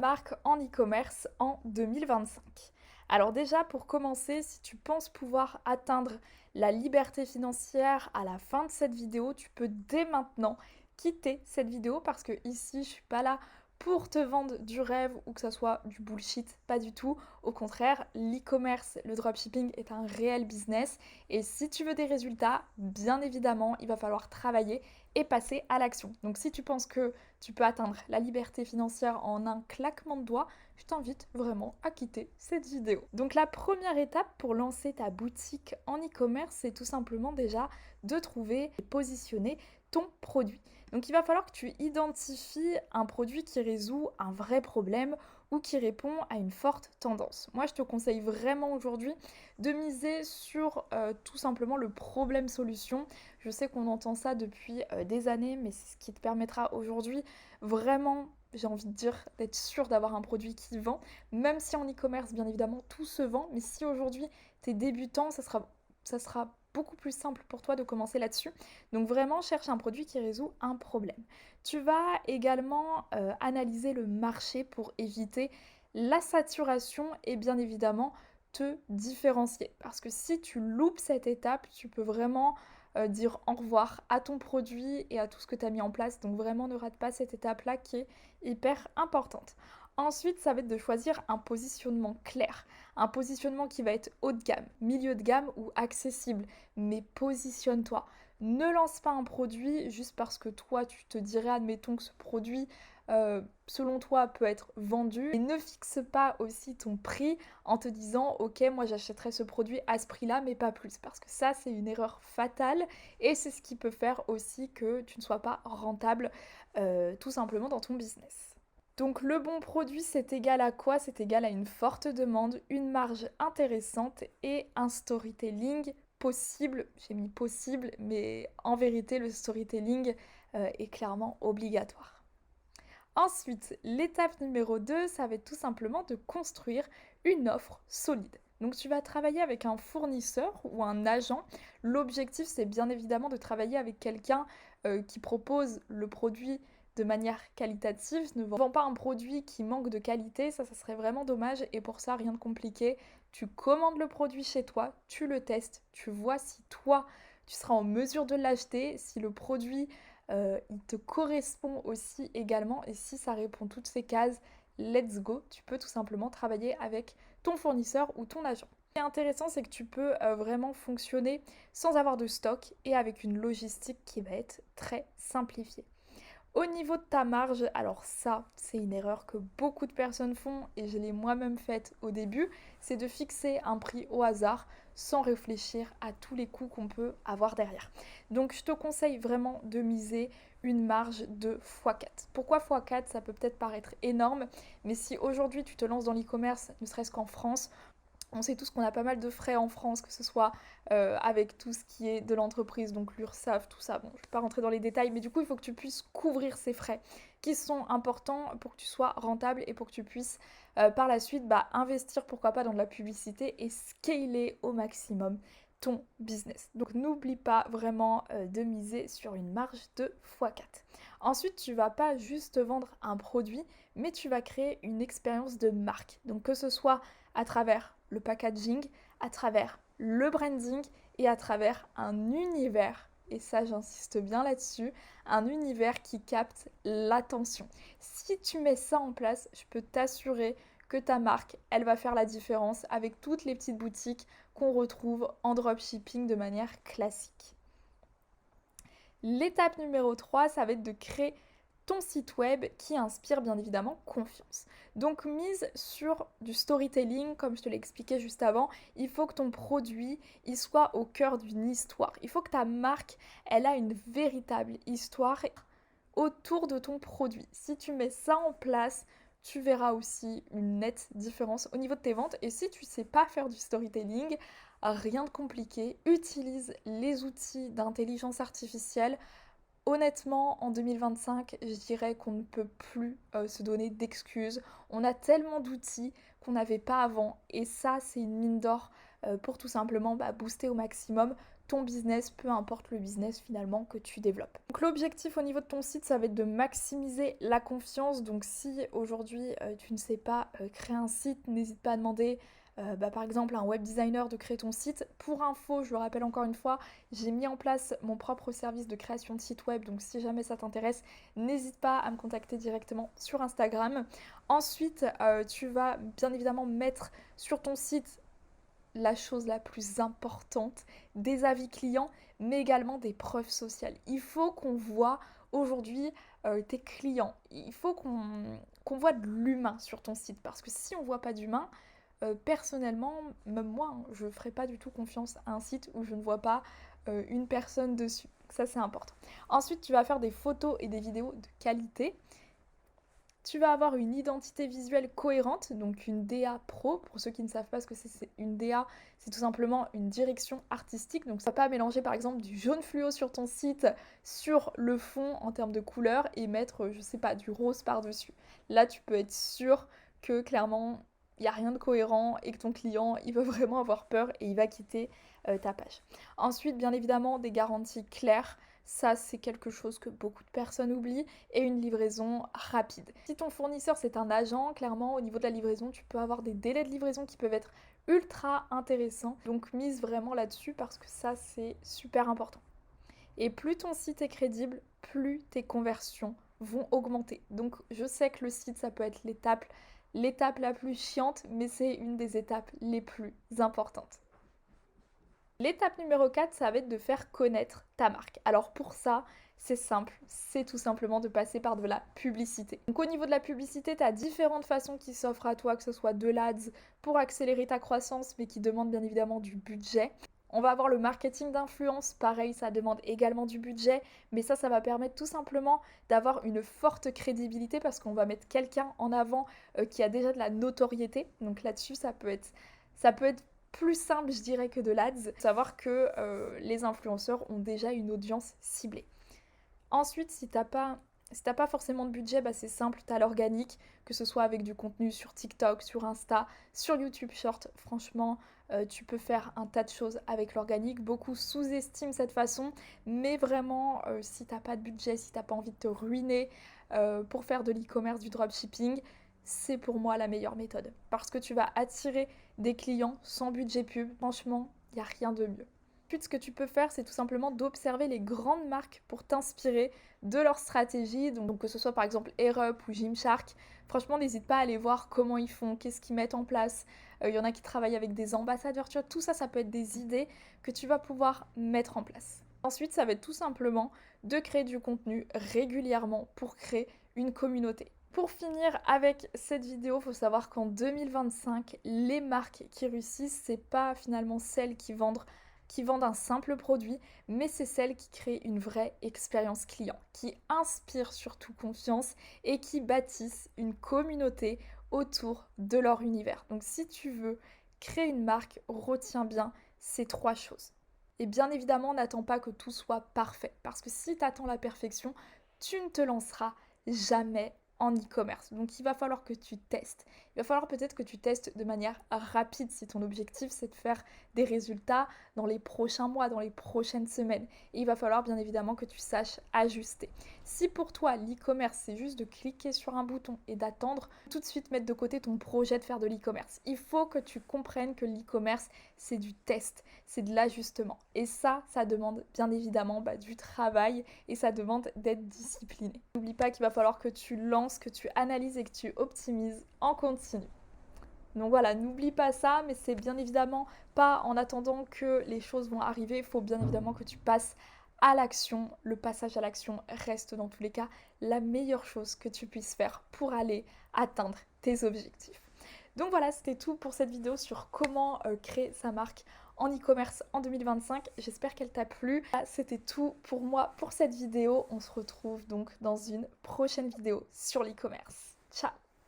Marque en e-commerce en 2025. Alors déjà, pour commencer, si tu penses pouvoir atteindre la liberté financière à la fin de cette vidéo, tu peux dès maintenant quitter cette vidéo parce que ici, je suis pas là pour te vendre du rêve ou que ça soit du bullshit, pas du tout. Au contraire, l'e-commerce, le dropshipping est un réel business et si tu veux des résultats, bien évidemment, il va falloir travailler et passer à l'action. Donc si tu penses que tu peux atteindre la liberté financière en un claquement de doigts, je t'invite vraiment à quitter cette vidéo. Donc la première étape pour lancer ta boutique en e-commerce, c'est tout simplement déjà de trouver et positionner ton produit. Donc il va falloir que tu identifies un produit qui résout un vrai problème ou qui répond à une forte tendance. Moi, je te conseille vraiment aujourd'hui de miser sur tout simplement le problème-solution. Je sais qu'on entend ça depuis des années, mais c'est ce qui te permettra aujourd'hui vraiment, j'ai envie de dire, d'être sûr d'avoir un produit qui vend. Même si en e-commerce, bien évidemment, tout se vend, mais si aujourd'hui tu es débutant, ça sera beaucoup plus simple pour toi de commencer là-dessus. Donc vraiment, cherche un produit qui résout un problème. Tu vas également analyser le marché pour éviter la saturation et bien évidemment te différencier. Parce que si tu loupes cette étape, tu peux vraiment dire au revoir à ton produit et à tout ce que tu as mis en place. Donc vraiment ne rate pas cette étape-là qui est hyper importante. Ensuite, ça va être de choisir un positionnement clair, un positionnement qui va être haut de gamme, milieu de gamme ou accessible. Mais positionne-toi. Ne lance pas un produit juste parce que toi tu te dirais, admettons que ce produit selon toi peut être vendu, et ne fixe pas aussi ton prix en te disant ok, moi j'achèterais ce produit à ce prix-là mais pas plus, parce que ça c'est une erreur fatale et c'est ce qui peut faire aussi que tu ne sois pas rentable tout simplement dans ton business. Donc le bon produit, c'est égal à quoi? C'est égal à une forte demande, une marge intéressante et un storytelling possible. J'ai mis possible, mais en vérité, le storytelling est clairement obligatoire. Ensuite, l'étape numéro 2, ça va être tout simplement de construire une offre solide. Donc tu vas travailler avec un fournisseur ou un agent. L'objectif, c'est bien évidemment de travailler avec quelqu'un qui propose le produit de manière qualitative. Ne vends pas un produit qui manque de qualité, ça serait vraiment dommage. Et pour ça, rien de compliqué. Tu commandes le produit chez toi, tu le testes, tu vois si toi, tu seras en mesure de l'acheter, si le produit il te correspond aussi également et si ça répond toutes ces cases, let's go, tu peux tout simplement travailler avec ton fournisseur ou ton agent. Ce qui est intéressant, c'est que tu peux vraiment fonctionner sans avoir de stock et avec une logistique qui va être très simplifiée. Au niveau de ta marge, alors ça, c'est une erreur que beaucoup de personnes font et je l'ai moi-même faite au début, c'est de fixer un prix au hasard sans réfléchir à tous les coûts qu'on peut avoir derrière. Donc je te conseille vraiment de miser une marge de x4. Pourquoi x4? Ça peut peut-être paraître énorme, mais si aujourd'hui tu te lances dans l'e-commerce, ne serait-ce qu'en France, on sait tous qu'on a pas mal de frais en France, que ce soit avec tout ce qui est de l'entreprise, donc l'URSSAF, tout ça. Bon, je ne vais pas rentrer dans les détails, mais du coup, il faut que tu puisses couvrir ces frais qui sont importants pour que tu sois rentable et pour que tu puisses par la suite investir, pourquoi pas, dans de la publicité et scaler au maximum ton business. Donc n'oublie pas vraiment de miser sur une marge de x4. Ensuite, tu vas pas juste vendre un produit, mais tu vas créer une expérience de marque. Donc que ce soit à travers le packaging, à travers le branding et à travers un univers, et ça j'insiste bien là-dessus, un univers qui capte l'attention. Si tu mets ça en place, je peux t'assurer que ta marque, elle va faire la différence avec toutes les petites boutiques qu'on retrouve en dropshipping de manière classique. L'étape numéro 3, ça va être de créer ton site web qui inspire bien évidemment confiance. Donc mise sur du storytelling, comme je te l'ai expliqué juste avant, il faut que ton produit il soit au cœur d'une histoire. Il faut que ta marque, elle a une véritable histoire autour de ton produit. Si tu mets ça en place, tu verras aussi une nette différence au niveau de tes ventes. Et si tu ne sais pas faire du storytelling, rien de compliqué, utilise les outils d'intelligence artificielle. Honnêtement, en 2025, je dirais qu'on ne peut plus se donner d'excuses. On a tellement d'outils qu'on n'avait pas avant et ça, c'est une mine d'or pour tout simplement booster au maximum ton business, peu importe le business finalement que tu développes. Donc l'objectif au niveau de ton site, ça va être de maximiser la confiance. Donc si aujourd'hui tu ne sais pas créer un site, n'hésite pas à demander par exemple à un web designer de créer ton site. Pour info, je le rappelle encore une fois, j'ai mis en place mon propre service de création de site web, donc si jamais ça t'intéresse, n'hésite pas à me contacter directement sur Instagram. Ensuite, tu vas bien évidemment mettre sur ton site la chose la plus importante, des avis clients, mais également des preuves sociales. Il faut qu'on voit aujourd'hui tes clients, il faut qu'on voit de l'humain sur ton site, parce que si on voit pas d'humain, personnellement, même moi, hein, je ne ferai pas du tout confiance à un site où je ne vois pas une personne dessus. Ça, c'est important. Ensuite, tu vas faire des photos et des vidéos de qualité. Tu vas avoir une identité visuelle cohérente, donc une DA pro. Pour ceux qui ne savent pas ce que c'est une DA, c'est tout simplement une direction artistique. Donc ça ne va pas mélanger par exemple du jaune fluo sur ton site sur le fond en termes de couleur et mettre, je sais pas, du rose par-dessus. Là, tu peux être sûr que clairement, il n'y a rien de cohérent et que ton client, il veut vraiment avoir peur et il va quitter ta page. Ensuite, bien évidemment, des garanties claires. Ça, c'est quelque chose que beaucoup de personnes oublient, et une livraison rapide. Si ton fournisseur, c'est un agent, clairement, au niveau de la livraison, tu peux avoir des délais de livraison qui peuvent être ultra intéressants. Donc, mise vraiment là-dessus parce que ça, c'est super important. Et plus ton site est crédible, plus tes conversions vont augmenter. Donc, je sais que le site, ça peut être l'étape la plus chiante, mais c'est une des étapes les plus importantes. L'étape numéro 4, ça va être de faire connaître ta marque. Alors pour ça, c'est simple, c'est tout simplement de passer par de la publicité. Donc au niveau de la publicité, tu as différentes façons qui s'offrent à toi, que ce soit de l'ADS pour accélérer ta croissance, mais qui demandent bien évidemment du budget. On va avoir le marketing d'influence, pareil, ça demande également du budget, mais ça va permettre tout simplement d'avoir une forte crédibilité parce qu'on va mettre quelqu'un en avant qui a déjà de la notoriété. Donc là-dessus, ça peut être plus simple, je dirais, que de l'ADS. Savoir que les influenceurs ont déjà une audience ciblée. Ensuite, si t'as pas forcément de budget, c'est simple, tu as l'organique, que ce soit avec du contenu sur TikTok, sur Insta, sur YouTube Short. Franchement, tu peux faire un tas de choses avec l'organique. Beaucoup sous-estiment cette façon, mais vraiment, si t'as pas de budget, si t'as pas envie de te ruiner pour faire de l'e-commerce, du dropshipping, c'est pour moi la meilleure méthode. Parce que tu vas attirer des clients sans budget pub. Franchement, il n'y a rien de mieux. Ensuite, ce que tu peux faire, c'est tout simplement d'observer les grandes marques pour t'inspirer de leur stratégie. Donc que ce soit par exemple AirUp ou Gymshark, franchement, n'hésite pas à aller voir comment ils font, qu'est-ce qu'ils mettent en place. Il y en a qui travaillent avec des ambassadeurs, tu vois, tout ça, ça peut être des idées que tu vas pouvoir mettre en place. Ensuite, ça va être tout simplement de créer du contenu régulièrement pour créer une communauté. Pour finir avec cette vidéo, il faut savoir qu'en 2025, les marques qui réussissent, c'est pas finalement celles qui vendent un simple produit, mais c'est celles qui créent une vraie expérience client, qui inspirent surtout confiance et qui bâtissent une communauté autour de leur univers. Donc si tu veux créer une marque, retiens bien ces 3 choses. Et bien évidemment, n'attends pas que tout soit parfait, parce que si tu attends la perfection, tu ne te lanceras jamais en e-commerce. Donc il va falloir que tu testes. Il va falloir peut-être que tu testes de manière rapide si ton objectif c'est de faire des résultats dans les prochains mois, dans les prochaines semaines. Et il va falloir bien évidemment que tu saches ajuster. Si pour toi l'e-commerce c'est juste de cliquer sur un bouton et d'attendre, tout de suite mettre de côté ton projet de faire de l'e-commerce. Il faut que tu comprennes que l'e-commerce c'est du test, c'est de l'ajustement. Et ça demande bien évidemment du travail et ça demande d'être discipliné. N'oublie pas qu'il va falloir que tu lances, que tu analyses et que tu optimises en continu. Donc voilà, n'oublie pas ça, mais c'est bien évidemment pas en attendant que les choses vont arriver. Il faut bien évidemment que tu passes à l'action. Le passage à l'action reste dans tous les cas la meilleure chose que tu puisses faire pour aller atteindre tes objectifs. Donc voilà, c'était tout pour cette vidéo sur comment créer sa marque en e-commerce en 2025. J'espère qu'elle t'a plu. C'était tout pour moi pour cette vidéo. On se retrouve donc dans une prochaine vidéo sur l'e-commerce. Ciao!